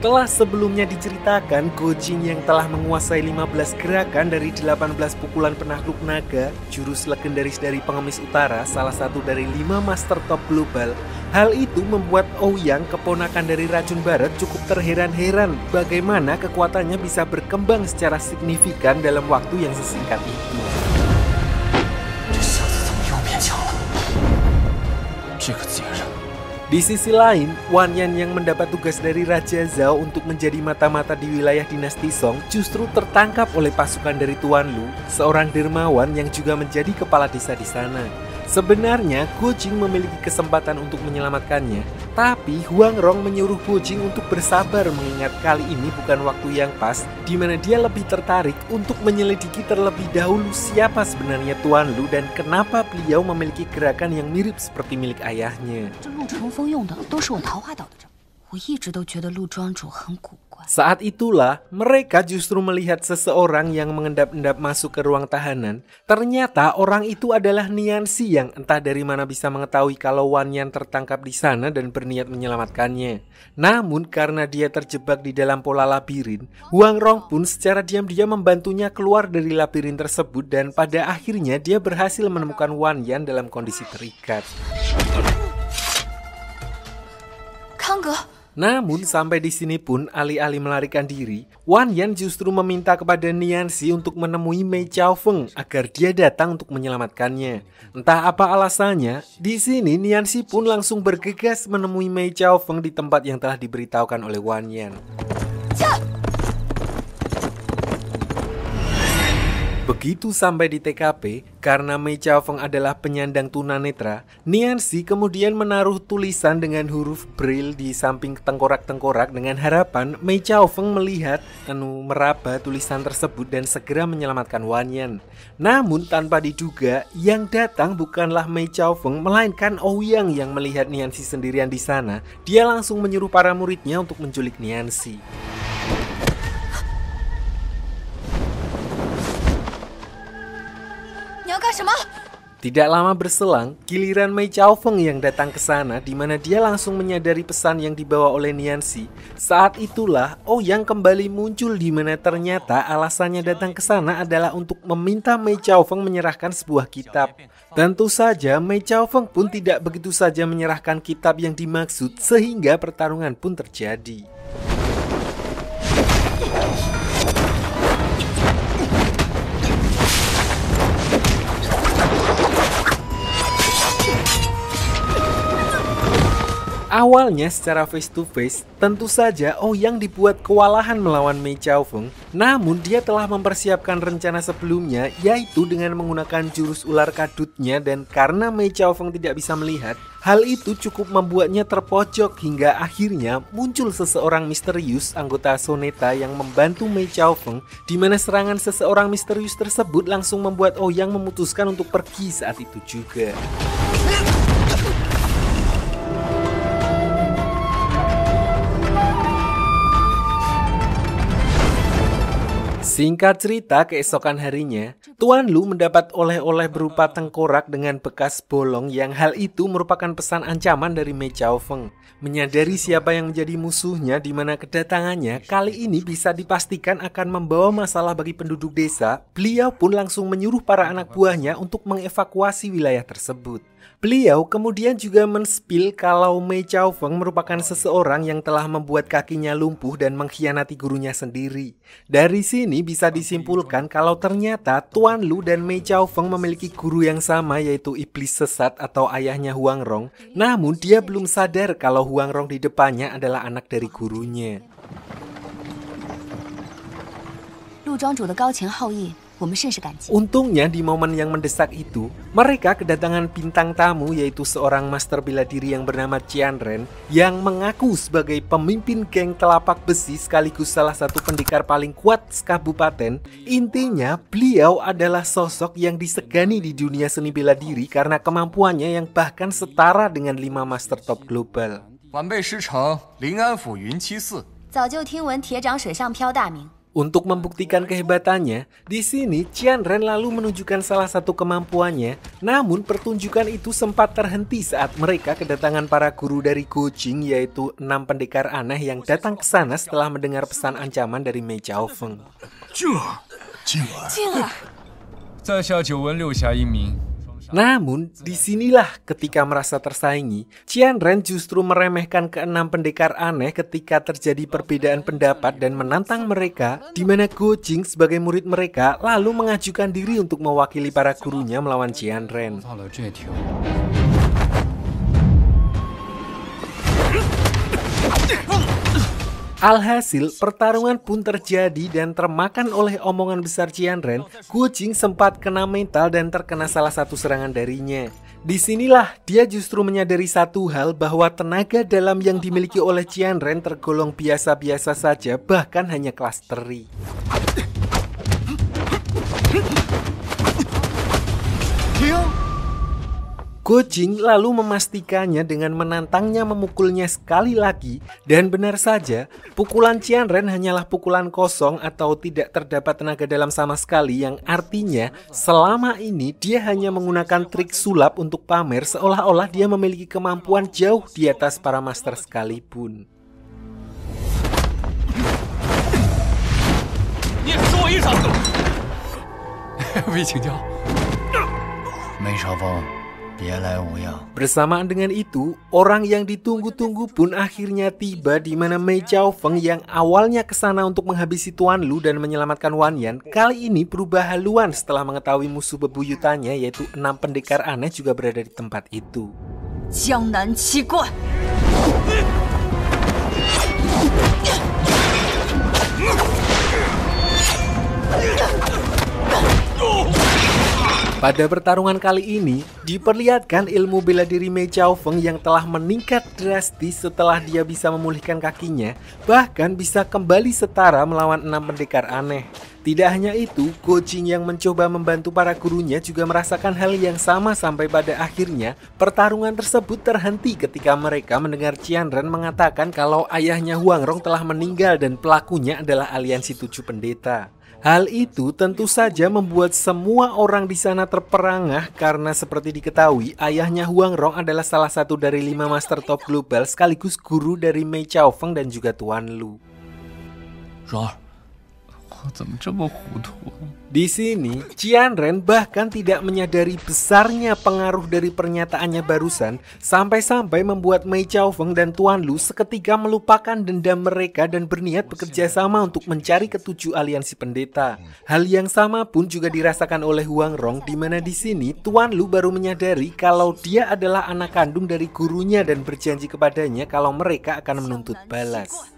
Setelah sebelumnya diceritakan, Go Jing yang telah menguasai 15 gerakan dari 18 pukulan penakluk naga, jurus legendaris dari Pengemis Utara, salah satu dari 5 master top global. Hal itu membuat Ouyang, keponakan dari Racun Barat, cukup terheran-heran bagaimana kekuatannya bisa berkembang secara signifikan dalam waktu yang sesingkat itu. Di sisi lain, Wan Yan yang mendapat tugas dari Raja Zhao untuk menjadi mata-mata di wilayah dinasti Song justru tertangkap oleh pasukan dari Tuan Lu, seorang dermawan yang juga menjadi kepala desa di sana. Sebenarnya, Go Jing memiliki kesempatan untuk menyelamatkannya, tapi Huang Rong menyuruh Go Jing untuk bersabar mengingat kali ini bukan waktu yang pas, di mana dia lebih tertarik untuk menyelidiki terlebih dahulu siapa sebenarnya Tuan Lu dan kenapa beliau memiliki gerakan yang mirip seperti milik ayahnya. Saat itulah, mereka justru melihat seseorang yang mengendap-endap masuk ke ruang tahanan. Ternyata orang itu adalah Nianxi yang entah dari mana bisa mengetahui kalau Wan Yan tertangkap di sana dan berniat menyelamatkannya. Namun karena dia terjebak di dalam pola labirin, Huang Rong pun secara diam-diam membantunya keluar dari labirin tersebut dan pada akhirnya dia berhasil menemukan Wan Yan dalam kondisi terikat. Namun sampai di sini pun alih-alih melarikan diri, Wan Yan justru meminta kepada Nianxi untuk menemui Mei Chaofeng agar dia datang untuk menyelamatkannya. Entah apa alasannya, di sini Nianxi pun langsung bergegas menemui Mei Chaofeng di tempat yang telah diberitahukan oleh Wan Yan. Begitu sampai di TKP, karena Mei Chaofeng adalah penyandang tunanetra, Nianxi kemudian menaruh tulisan dengan huruf Braille di samping tengkorak-tengkorak dengan harapan Mei Chaofeng melihat, meraba tulisan tersebut dan segera menyelamatkan Wan Yan. Namun tanpa diduga, yang datang bukanlah Mei Chaofeng, melainkan Ouyang yang melihat Nianxi sendirian di sana. Dia langsung menyuruh para muridnya untuk menculik Nianxi. Tidak lama berselang, giliran Mei Chaofeng yang datang ke sana, di mana dia langsung menyadari pesan yang dibawa oleh Nianxi. Saat itulah Ouyang kembali muncul, di mana ternyata alasannya datang ke sana adalah untuk meminta Mei Chaofeng menyerahkan sebuah kitab. Tentu saja Mei Chaofeng pun tidak begitu saja menyerahkan kitab yang dimaksud, sehingga pertarungan pun terjadi. Awalnya secara face to face, tentu saja Ouyang dibuat kewalahan melawan Mei Chaofeng. Namun dia telah mempersiapkan rencana sebelumnya, yaitu dengan menggunakan jurus ular kadutnya, dan karena Mei Chaofeng tidak bisa melihat, hal itu cukup membuatnya terpojok hingga akhirnya muncul seseorang misterius anggota Soneta yang membantu Mei Chaofeng, di mana serangan seseorang misterius tersebut langsung membuat Ouyang memutuskan untuk pergi saat itu juga. Singkat cerita, keesokan harinya, Tuan Lu mendapat oleh-oleh berupa tengkorak dengan bekas bolong yang hal itu merupakan pesan ancaman dari Mei Chaofeng. Menyadari siapa yang menjadi musuhnya, di mana kedatangannya kali ini bisa dipastikan akan membawa masalah bagi penduduk desa, beliau pun langsung menyuruh para anak buahnya untuk mengevakuasi wilayah tersebut. Beliau kemudian juga men-spill kalau Mei Chaofeng merupakan seseorang yang telah membuat kakinya lumpuh dan mengkhianati gurunya sendiri. Dari sini bisa disimpulkan kalau ternyata Tuan Lu dan Mei Chaofeng memiliki guru yang sama, yaitu iblis sesat atau ayahnya Huang Rong. Namun dia belum sadar kalau Huang Rong di depannya adalah anak dari gurunya. Untungnya di momen yang mendesak itu, mereka kedatangan bintang tamu, yaitu seorang master bela diri yang bernama Qian Ren, yang mengaku sebagai pemimpin geng telapak besi sekaligus salah satu pendekar paling kuat sekabupaten. Intinya, beliau adalah sosok yang disegani di dunia seni bela diri karena kemampuannya yang bahkan setara dengan 5 master top global. 晚辈师承临安府云栖寺，早就听闻铁掌水上飘大名。Untuk membuktikan kehebatannya, di sini Qianren lalu menunjukkan salah satu kemampuannya, namun pertunjukan itu sempat terhenti saat mereka kedatangan para guru dari Gojing, yaitu 6 pendekar aneh yang datang ke sana setelah mendengar pesan ancaman dari Mei Chaofeng. Namun, disinilah ketika merasa tersaingi, Qianren justru meremehkan ke-6 pendekar aneh ketika terjadi perbedaan pendapat dan menantang mereka, di mana Gojing sebagai murid mereka lalu mengajukan diri untuk mewakili para gurunya melawan Qianren. Alhasil, pertarungan pun terjadi dan termakan oleh omongan besar Qianren. Gojing sempat kena mental dan terkena salah satu serangan darinya. Disinilah dia justru menyadari satu hal, bahwa tenaga dalam yang dimiliki oleh Qianren tergolong biasa-biasa saja, bahkan hanya kelas teri. Gojing lalu memastikannya dengan menantangnya memukulnya sekali lagi, dan benar saja, pukulan Qianren hanyalah pukulan kosong atau tidak terdapat tenaga dalam sama sekali, yang artinya selama ini dia hanya menggunakan trik sulap untuk pamer seolah-olah dia memiliki kemampuan jauh di atas para master sekalipun. Bersamaan dengan itu, orang yang ditunggu-tunggu pun akhirnya tiba, di mana Mei Chaofeng yang awalnya kesana untuk menghabisi Tuan Lu dan menyelamatkan Wan Yan, kali ini berubah haluan setelah mengetahui musuh bebuyutannya, yaitu 6 pendekar aneh juga berada di tempat itu. Jiangnan Qi Guan. Pada pertarungan kali ini, diperlihatkan ilmu bela diri Mei Chaofeng yang telah meningkat drastis setelah dia bisa memulihkan kakinya, bahkan bisa kembali setara melawan 6 pendekar aneh. Tidak hanya itu, Gojing yang mencoba membantu para gurunya juga merasakan hal yang sama sampai pada akhirnya pertarungan tersebut terhenti ketika mereka mendengar Qianren mengatakan kalau ayahnya Huang Rong telah meninggal dan pelakunya adalah aliansi 7 pendeta. Hal itu tentu saja membuat semua orang di sana terperangah karena seperti diketahui, ayahnya Huang Rong adalah salah satu dari 5 master top global sekaligus guru dari Mei Chaofeng dan juga Tuan Lu. Di sini, Qianren bahkan tidak menyadari besarnya pengaruh dari pernyataannya barusan, sampai-sampai membuat Mei Chaofeng dan Tuan Lu seketika melupakan dendam mereka dan berniat bekerja sama untuk mencari ke-7 aliansi pendeta. Hal yang sama pun juga dirasakan oleh Huang Rong, di mana di sini Tuan Lu baru menyadari kalau dia adalah anak kandung dari gurunya dan berjanji kepadanya kalau mereka akan menuntut balas.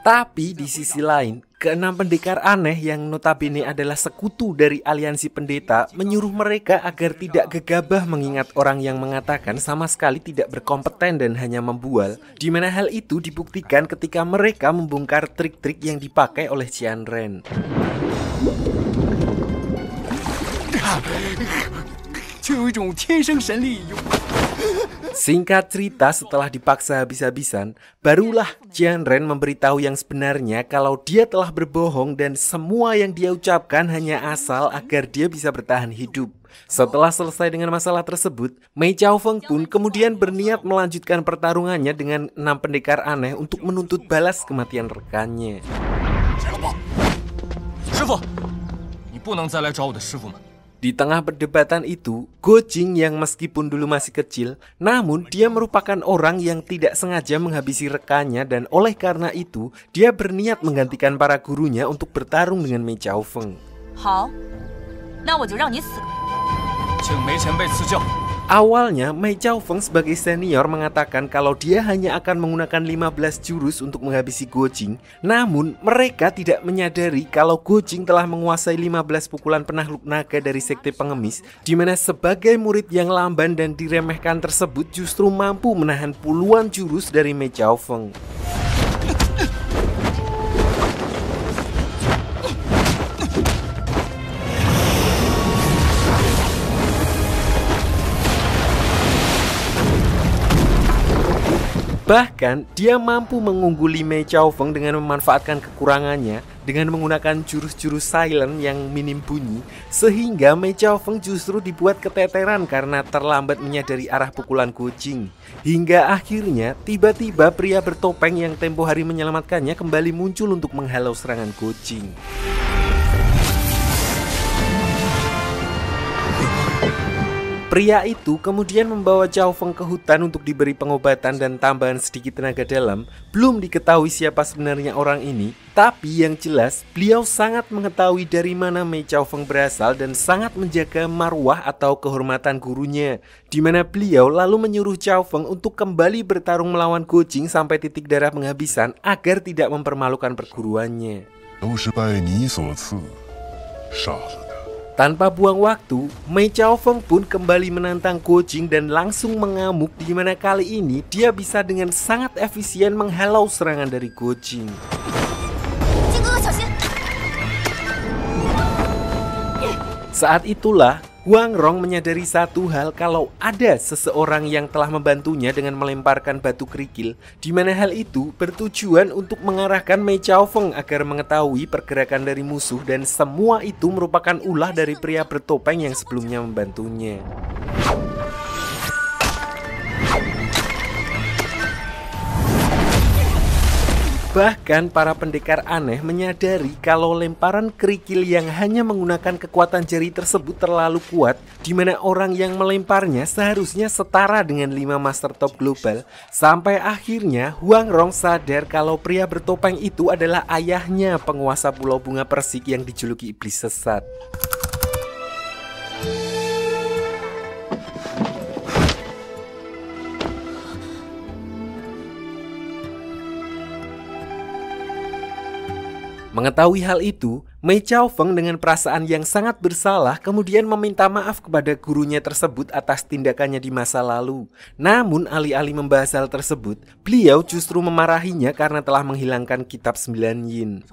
Tapi di sisi lain, ke-6 pendekar aneh yang notabene adalah sekutu dari aliansi pendeta menyuruh mereka agar tidak gegabah mengingat orang yang mengatakan sama sekali tidak berkompeten dan hanya membual, di mana hal itu dibuktikan ketika mereka membongkar trik-trik yang dipakai oleh Qianren. Singkat cerita, setelah dipaksa habis-habisan, barulah Qianren memberitahu yang sebenarnya kalau dia telah berbohong dan semua yang dia ucapkan hanya asal agar dia bisa bertahan hidup. Setelah selesai dengan masalah tersebut, Mei Chaofeng pun kemudian berniat melanjutkan pertarungannya dengan 6 pendekar aneh untuk menuntut balas kematian rekannya. Di tengah perdebatan itu, Gojing yang meskipun dulu masih kecil, namun dia merupakan orang yang tidak sengaja menghabisi rekannya dan oleh karena itu, dia berniat menggantikan para gurunya untuk bertarung dengan Mei Chaofeng. Awalnya, Mei Chaofeng sebagai senior mengatakan kalau dia hanya akan menggunakan 15 jurus untuk menghabisi Gojing. Namun, mereka tidak menyadari kalau Gojing telah menguasai 15 pukulan penakluk naga dari sekte pengemis, di mana sebagai murid yang lamban dan diremehkan tersebut justru mampu menahan puluhan jurus dari Mei Chaofeng. Bahkan, dia mampu mengungguli Mei Chaofeng dengan memanfaatkan kekurangannya dengan menggunakan jurus-jurus silent yang minim bunyi, sehingga Mei Chaofeng justru dibuat keteteran karena terlambat menyadari arah pukulan kucing. Hingga akhirnya, tiba-tiba pria bertopeng yang tempo hari menyelamatkannya kembali muncul untuk menghalau serangan kucing. Pria itu kemudian membawa Chaofeng ke hutan untuk diberi pengobatan dan tambahan sedikit tenaga dalam. Belum diketahui siapa sebenarnya orang ini, tapi yang jelas beliau sangat mengetahui dari mana Mei Chaofeng berasal dan sangat menjaga marwah atau kehormatan gurunya, di mana beliau lalu menyuruh Chaofeng untuk kembali bertarung melawan kucing sampai titik darah penghabisan agar tidak mempermalukan perguruannya. Tanpa buang waktu, Mei Chaofeng pun kembali menantang kucing dan langsung mengamuk, di mana kali ini dia bisa dengan sangat efisien menghalau serangan dari kucing. Saat itulah Huang Rong menyadari satu hal, kalau ada seseorang yang telah membantunya dengan melemparkan batu kerikil, di mana hal itu bertujuan untuk mengarahkan Mei Chaofeng agar mengetahui pergerakan dari musuh, dan semua itu merupakan ulah dari pria bertopeng yang sebelumnya membantunya. Bahkan para pendekar aneh menyadari kalau lemparan kerikil yang hanya menggunakan kekuatan jari tersebut terlalu kuat, di mana orang yang melemparnya seharusnya setara dengan 5 master top global. Sampai akhirnya Huang Rong sadar kalau pria bertopeng itu adalah ayahnya, penguasa Pulau Bunga Persik yang dijuluki Iblis Sesat. Mengetahui hal itu, Mei Chaofeng dengan perasaan yang sangat bersalah kemudian meminta maaf kepada gurunya tersebut atas tindakannya di masa lalu. Namun alih-alih membahas hal tersebut, beliau justru memarahinya karena telah menghilangkan kitab 9 yin.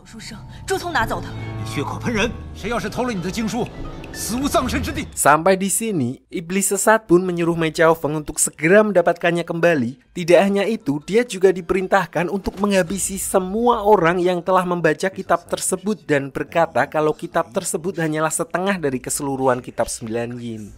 Sampai di sini, Iblis Sesat pun menyuruh Mei Chaofeng untuk segera mendapatkannya kembali. Tidak hanya itu, dia juga diperintahkan untuk menghabisi semua orang yang telah membaca kitab tersebut dan berkata kalau kitab tersebut hanyalah setengah dari keseluruhan kitab 9 yin.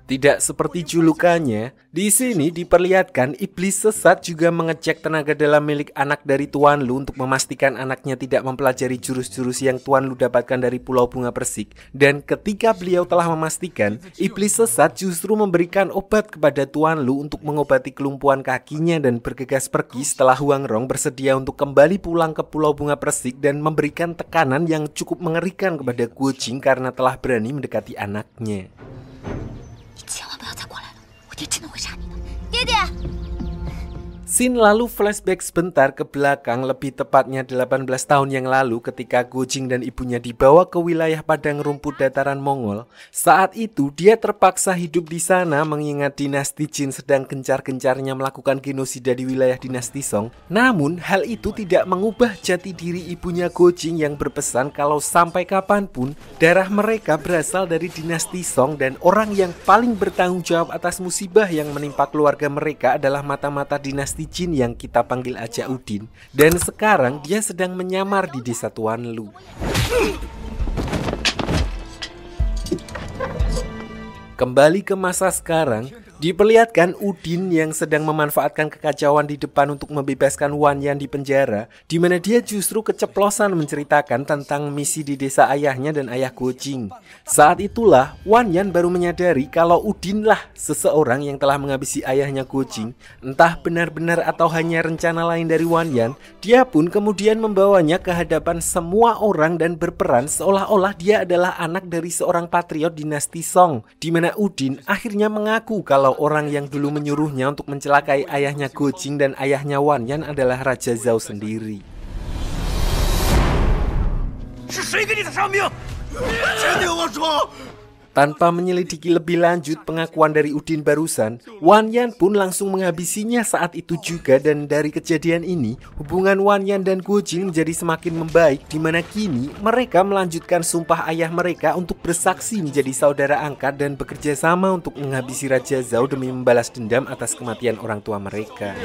Tidak seperti julukannya, di sini diperlihatkan Iblis Sesat juga mengecek tenaga dalam milik anak dari Tuan Lu untuk memastikan anaknya tidak mempelajari jurus-jurus yang Tuan Lu dapatkan dari Pulau Bunga Persik. Dan ketika beliau telah memastikan, Iblis Sesat justru memberikan obat kepada Tuan Lu untuk mengobati kelumpuhan kakinya dan bergegas pergi setelah Huang Rong bersedia untuk kembali pulang ke Pulau Bunga Persik dan memberikan tekanan yang cukup mengerikan kepada kucing karena telah berani mendekati anaknya. 千万不要再过来了，我爹真的会杀你的，爹爹！ Scene lalu flashback sebentar ke belakang, lebih tepatnya 18 tahun yang lalu ketika Gojing dan ibunya dibawa ke wilayah padang rumput dataran Mongol. Saat itu dia terpaksa hidup di sana mengingat dinasti Jin sedang gencar-gencarnya melakukan genosida di wilayah dinasti Song. Namun hal itu tidak mengubah jati diri ibunya Gojing yang berpesan kalau sampai kapanpun darah mereka berasal dari dinasti Song dan orang yang paling bertanggung jawab atas musibah yang menimpa keluarga mereka adalah mata-mata dinasti Jin yang kita panggil aja Udin, dan sekarang dia sedang menyamar di desa Tuan Lu. Kembali ke masa sekarang, diperlihatkan Udin yang sedang memanfaatkan kekacauan di depan untuk membebaskan Wan Yan di penjara, di mana dia justru keceplosan menceritakan tentang misi di desa ayahnya dan ayah Gojing. Saat itulah Wan Yan baru menyadari kalau Udinlah seseorang yang telah menghabisi ayahnya Gojing. Entah benar-benar atau hanya rencana lain dari Wan Yan, dia pun kemudian membawanya ke hadapan semua orang dan berperan seolah-olah dia adalah anak dari seorang patriot dinasti Song, di mana Udin akhirnya mengaku kalau orang yang dulu menyuruhnya untuk mencelakai ayahnya Gojing dan ayahnya Wan Yan adalah Raja Zhao sendiri. Tanpa menyelidiki lebih lanjut pengakuan dari Udin barusan, Wan Yan pun langsung menghabisinya saat itu juga, dan dari kejadian ini, hubungan Wan Yan dan Guo Jing menjadi semakin membaik, di mana kini mereka melanjutkan sumpah ayah mereka untuk bersaksi menjadi saudara angkat dan bekerja sama untuk menghabisi Raja Zhao demi membalas dendam atas kematian orang tua mereka.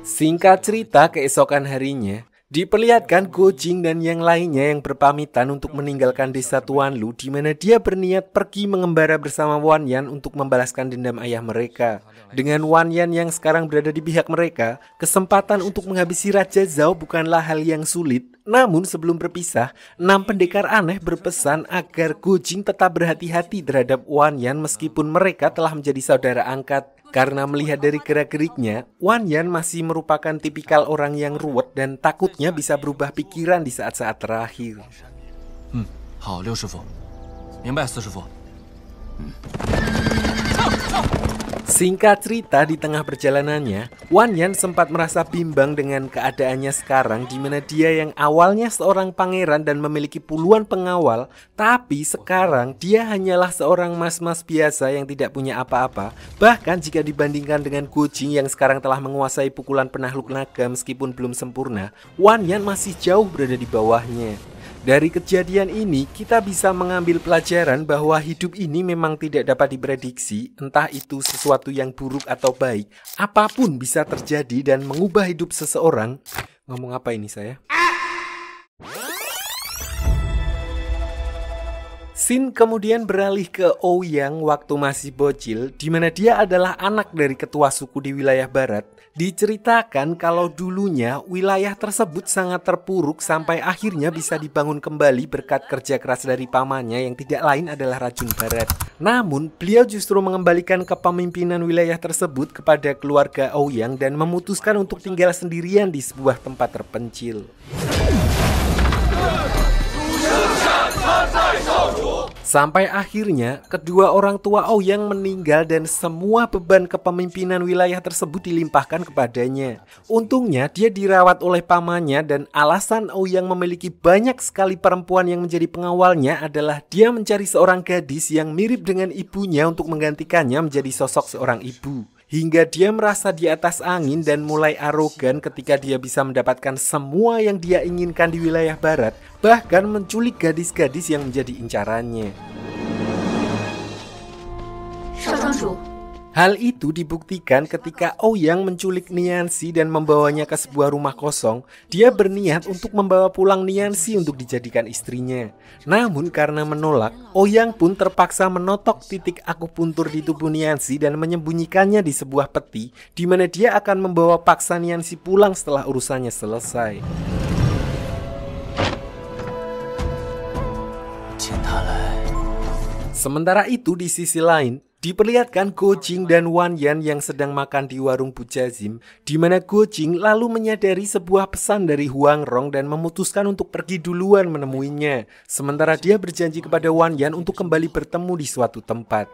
Singkat cerita, keesokan harinya diperlihatkan Guo Jing dan yang lainnya yang berpamitan untuk meninggalkan desa Tuan Lu, di mana dia berniat pergi mengembara bersama Wan Yan untuk membalaskan dendam ayah mereka. Dengan Wan Yan yang sekarang berada di pihak mereka, kesempatan untuk menghabisi Raja Zhao bukanlah hal yang sulit. Namun sebelum berpisah, 6 pendekar aneh berpesan agar Guo Jing tetap berhati-hati terhadap Wan Yan meskipun mereka telah menjadi saudara angkat. Karena melihat dari gerak-geriknya, Wan Yan masih merupakan tipikal orang yang ruwet dan takutnya bisa berubah pikiran di saat-saat terakhir. 好，六师傅，明白，四师傅。 Singkat cerita, di tengah perjalanannya, Wan Yan sempat merasa bimbang dengan keadaannya sekarang, di mana dia yang awalnya seorang pangeran dan memiliki puluhan pengawal, tapi sekarang dia hanyalah seorang mas-mas biasa yang tidak punya apa-apa. Bahkan jika dibandingkan dengan Guo Jing yang sekarang telah menguasai pukulan penakluk naga meskipun belum sempurna, Wan Yan masih jauh berada di bawahnya. Dari kejadian ini, kita bisa mengambil pelajaran bahwa hidup ini memang tidak dapat diprediksi, entah itu sesuatu yang buruk atau baik, apapun bisa terjadi dan mengubah hidup seseorang. Ngomong apa ini saya? Scene kemudian beralih ke Ouyang waktu masih bocil, di mana dia adalah anak dari ketua suku di wilayah barat. Diceritakan kalau dulunya wilayah tersebut sangat terpuruk sampai akhirnya bisa dibangun kembali berkat kerja keras dari pamannya yang tidak lain adalah Rajun Barat. Namun beliau justru mengembalikan kepemimpinan wilayah tersebut kepada keluarga Ouyang dan memutuskan untuk tinggal sendirian di sebuah tempat terpencil. Sampai akhirnya kedua orang tua Ouyang meninggal dan semua beban kepemimpinan wilayah tersebut dilimpahkan kepadanya. Untungnya dia dirawat oleh pamannya, dan alasan Ouyang memiliki banyak sekali perempuan yang menjadi pengawalnya adalah dia mencari seorang gadis yang mirip dengan ibunya untuk menggantikannya menjadi sosok seorang ibu. Hingga dia merasa di atas angin dan mulai arogan ketika dia bisa mendapatkan semua yang dia inginkan di wilayah barat, bahkan menculik gadis-gadis yang menjadi incarannya. Hal itu dibuktikan ketika Ouyang menculik Nianxi dan membawanya ke sebuah rumah kosong. Dia berniat untuk membawa pulang Nianxi untuk dijadikan istrinya. Namun karena menolak, Ouyang pun terpaksa menotok titik akupuntur di tubuh Nianxi dan menyembunyikannya di sebuah peti, di mana dia akan membawa paksa Nianxi pulang setelah urusannya selesai. Sementara itu di sisi lain, diperlihatkan Guo Jing dan Wan Yan yang sedang makan di warung Bu Jazim, di mana Guo Jing lalu menyadari sebuah pesan dari Huang Rong dan memutuskan untuk pergi duluan menemuinya. Sementara dia berjanji kepada Wan Yan untuk kembali bertemu di suatu tempat.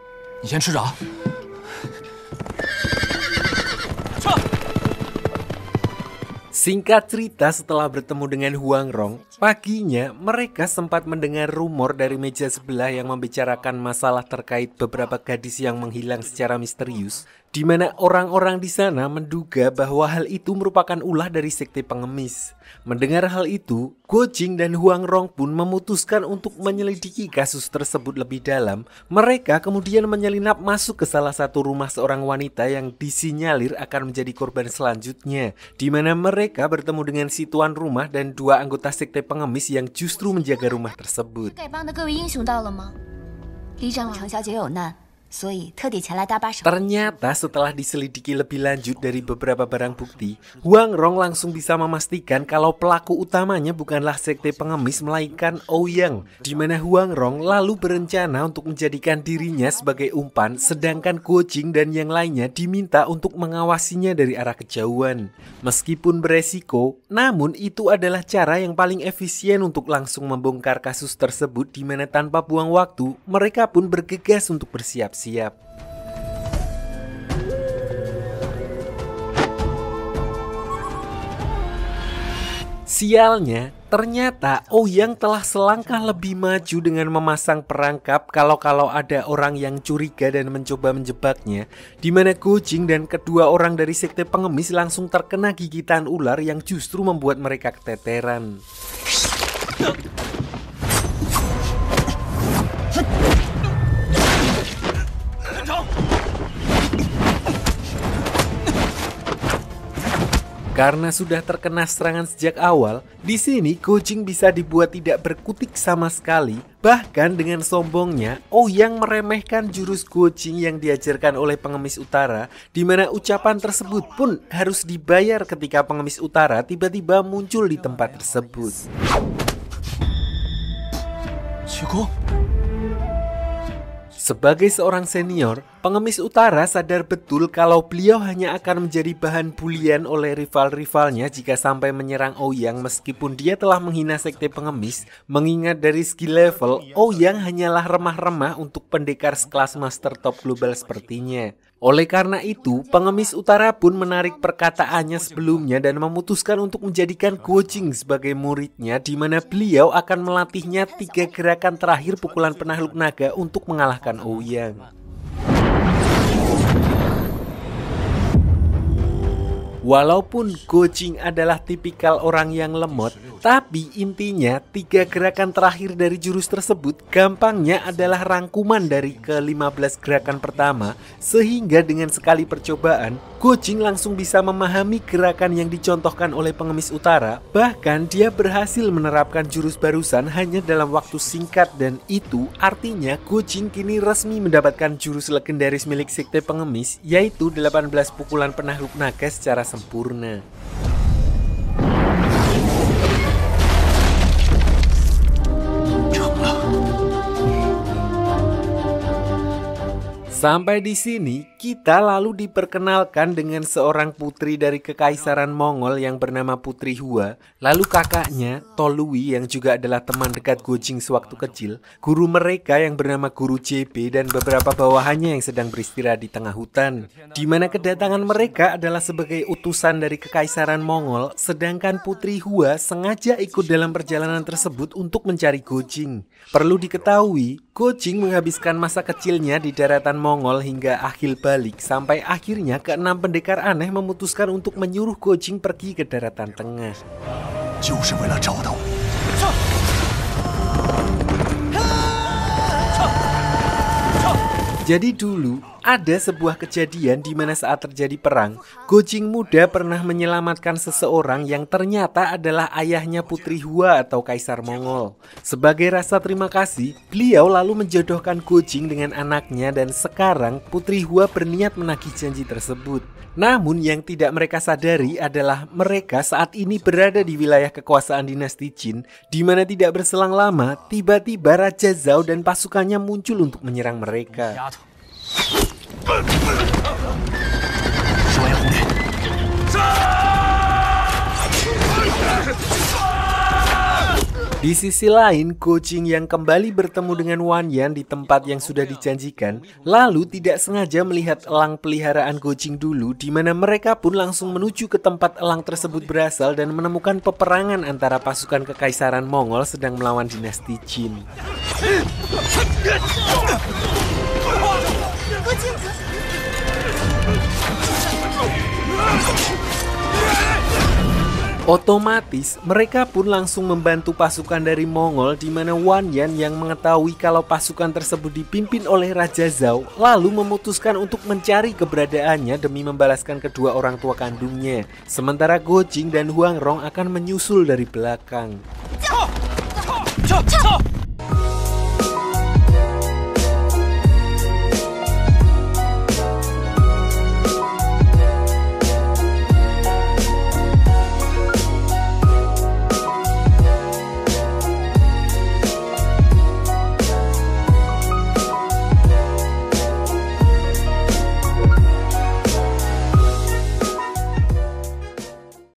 Singkat cerita, setelah bertemu dengan Huang Rong, paginya mereka sempat mendengar rumor dari meja sebelah yang membicarakan masalah terkait beberapa gadis yang menghilang secara misterius, di mana orang-orang di sana menduga bahwa hal itu merupakan ulah dari sekte pengemis. Mendengar hal itu, Guo Jing dan Huang Rong pun memutuskan untuk menyelidiki kasus tersebut lebih dalam. Mereka kemudian menyelinap masuk ke salah satu rumah seorang wanita yang disinyalir akan menjadi korban selanjutnya, di mana mereka bertemu dengan si tuan rumah dan dua anggota sekte pengemis yang justru menjaga rumah tersebut. Ternyata setelah diselidiki lebih lanjut dari beberapa barang bukti, Huang Rong langsung bisa memastikan kalau pelaku utamanya bukanlah sekte pengemis melainkan Ouyang, di mana Huang Rong lalu berencana untuk menjadikan dirinya sebagai umpan, sedangkan Guo Jing dan yang lainnya diminta untuk mengawasinya dari arah kejauhan. Meskipun beresiko, namun itu adalah cara yang paling efisien untuk langsung membongkar kasus tersebut, di mana tanpa buang waktu mereka pun bergegas untuk bersiap-siap. Sialnya, ternyata Ouyang telah selangkah lebih maju dengan memasang perangkap kalau ada orang yang curiga dan mencoba menjebaknya, di mana Gojing dan kedua orang dari sekte pengemis langsung terkena gigitan ular yang justru membuat mereka keteteran. Karena sudah terkena serangan sejak awal, di sini Gojing bisa dibuat tidak berkutik sama sekali. Bahkan dengan sombongnya, Ouyang meremehkan jurus Gojing yang diajarkan oleh pengemis utara, di mana ucapan tersebut pun harus dibayar ketika pengemis utara tiba-tiba muncul di tempat tersebut. Sebagai seorang senior, pengemis utara sadar betul kalau beliau hanya akan menjadi bahan bulian oleh rival-rivalnya jika sampai menyerang Ouyang meskipun dia telah menghina sekte pengemis. Mengingat dari segi level, Ouyang hanyalah remah-remah untuk pendekar sekelas master top global sepertinya. Oleh karena itu, pengemis utara pun menarik perkataannya sebelumnya dan memutuskan untuk menjadikan Gojing sebagai muridnya, di mana beliau akan melatihnya 3 gerakan terakhir pukulan penakluk naga untuk mengalahkan Ouyang. Walaupun Gojing adalah tipikal orang yang lemot, tapi intinya 3 gerakan terakhir dari jurus tersebut gampangnya adalah rangkuman dari ke-15 gerakan pertama, sehingga dengan sekali percobaan, Gojing langsung bisa memahami gerakan yang dicontohkan oleh pengemis utara. Bahkan dia berhasil menerapkan jurus barusan hanya dalam waktu singkat, dan itu artinya Gojing kini resmi mendapatkan jurus legendaris milik sekte pengemis, yaitu 18 pukulan penakluk naga secara sempurna. Sampai di sini, kita lalu diperkenalkan dengan seorang putri dari Kekaisaran Mongol yang bernama Putri Hua, lalu kakaknya, Tolui yang juga adalah teman dekat Gojing sewaktu kecil, guru mereka yang bernama Guru JB, dan beberapa bawahannya yang sedang beristirahat di tengah hutan. Di mana kedatangan mereka adalah sebagai utusan dari Kekaisaran Mongol, sedangkan Putri Hua sengaja ikut dalam perjalanan tersebut untuk mencari Gojing. Perlu diketahui, Gojing menghabiskan masa kecilnya di daratan Mongol hingga akhir balik, sampai akhirnya ke-6 pendekar aneh memutuskan untuk menyuruh Gojing pergi ke daratan tengah. Jadi dulu, ada sebuah kejadian di mana saat terjadi perang, Gojing muda pernah menyelamatkan seseorang yang ternyata adalah ayahnya Putri Hua atau Kaisar Mongol. Sebagai rasa terima kasih, beliau lalu menjodohkan Gojing dengan anaknya, dan sekarang Putri Hua berniat menagih janji tersebut. Namun yang tidak mereka sadari adalah mereka saat ini berada di wilayah kekuasaan dinasti Jin, di mana tidak berselang lama, tiba-tiba Raja Zhao dan pasukannya muncul untuk menyerang mereka. Di sisi lain, Gojing yang kembali bertemu dengan Wan Yan di tempat yang sudah dijanjikan, lalu tidak sengaja melihat elang peliharaan Gojing dulu, di mana mereka pun langsung menuju ke tempat elang tersebut berasal dan menemukan peperangan antara pasukan Kekaisaran Mongol sedang melawan dinasti Jin. Otomatis mereka pun langsung membantu pasukan dari Mongol, di mana Wan Yan yang mengetahui kalau pasukan tersebut dipimpin oleh Raja Zhao lalu memutuskan untuk mencari keberadaannya demi membalaskan kedua orang tua kandungnya. Sementara Gojing dan Huang Rong akan menyusul dari belakang.